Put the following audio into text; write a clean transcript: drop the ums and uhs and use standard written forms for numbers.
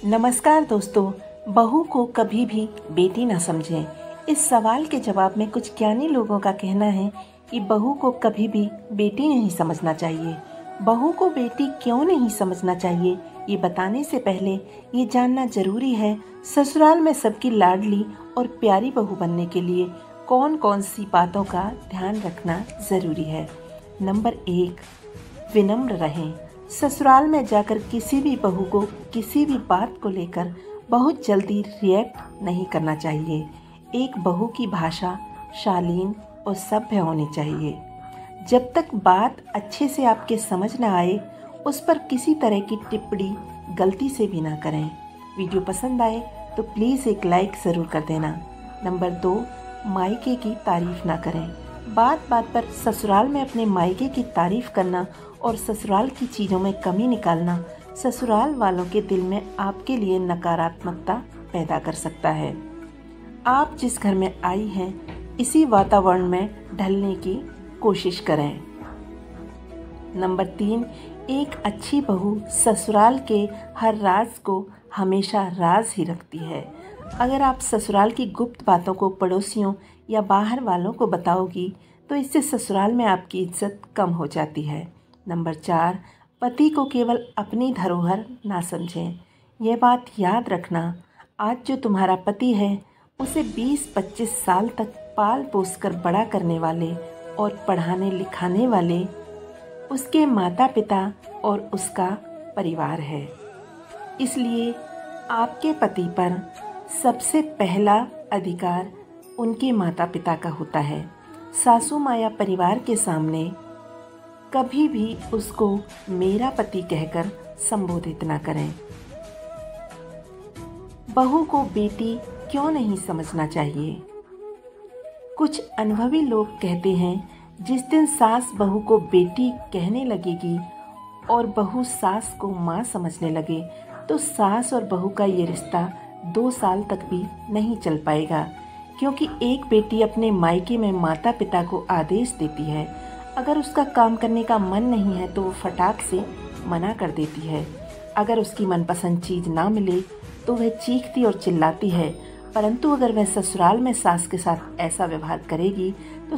नमस्कार दोस्तों। बहू को कभी भी बेटी ना समझें। इस सवाल के जवाब में कुछ ज्ञानी लोगों का कहना है कि बहू को कभी भी बेटी नहीं समझना चाहिए। बहू को बेटी क्यों नहीं समझना चाहिए, ये बताने से पहले ये जानना जरूरी है ससुराल में सबकी लाडली और प्यारी बहू बनने के लिए कौन कौन सी बातों का ध्यान रखना जरूरी है। नंबर 1, विनम्र रहें। ससुराल में जाकर किसी भी बहू को किसी भी बात को लेकर बहुत जल्दी रिएक्ट नहीं करना चाहिए। एक बहू की भाषा शालीन और सभ्य होनी चाहिए। जब तक बात अच्छे से आपके समझ न आए, उस पर किसी तरह की टिप्पणी गलती से भी ना करें। वीडियो पसंद आए तो प्लीज़ एक लाइक ज़रूर कर देना। नंबर 2, मायके की तारीफ ना करें। बात बात पर ससुराल में अपने मायके की तारीफ करना और ससुराल की चीज़ों में कमी निकालना ससुराल वालों के दिल में आपके लिए नकारात्मकता पैदा कर सकता है। आप जिस घर में आई हैं, इसी वातावरण में ढलने की कोशिश करें। नंबर 3, एक अच्छी बहू ससुराल के हर राज को हमेशा राज ही रखती है। अगर आप ससुराल की गुप्त बातों को पड़ोसियों या बाहर वालों को बताओगी तो इससे ससुराल में आपकी इज्जत कम हो जाती है। नंबर 4, पति को केवल अपनी धरोहर ना समझें। यह बात याद रखना, आज जो तुम्हारा पति है उसे 20-25 साल तक पाल पोस कर बड़ा करने वाले और पढ़ाने लिखाने वाले उसके माता पिता और उसका परिवार है। इसलिए आपके पति पर सबसे पहला अधिकार उनके माता पिता का होता है। सासू माँ या परिवार के सामने कभी भी उसको मेरा पति कहकर संबोधित ना करें। बहू को बेटी क्यों नहीं समझना चाहिए? कुछ अनुभवी लोग कहते हैं, जिस दिन सास बहू को बेटी कहने लगेगी और बहू सास को माँ समझने लगे तो सास और बहू का ये रिश्ता 2 साल तक भी नहीं चल पाएगा, क्योंकि एक बेटी अपने मायके में माता पिता को आदेश देती है। अगर उसका काम करने का मन नहीं है तो वो फटाक से मना कर देती है। अगर उसकी मनपसंद चीज़ ना मिले तो वह चीखती और चिल्लाती है। परंतु अगर वह ससुराल में सास के साथ ऐसा व्यवहार करेगी तो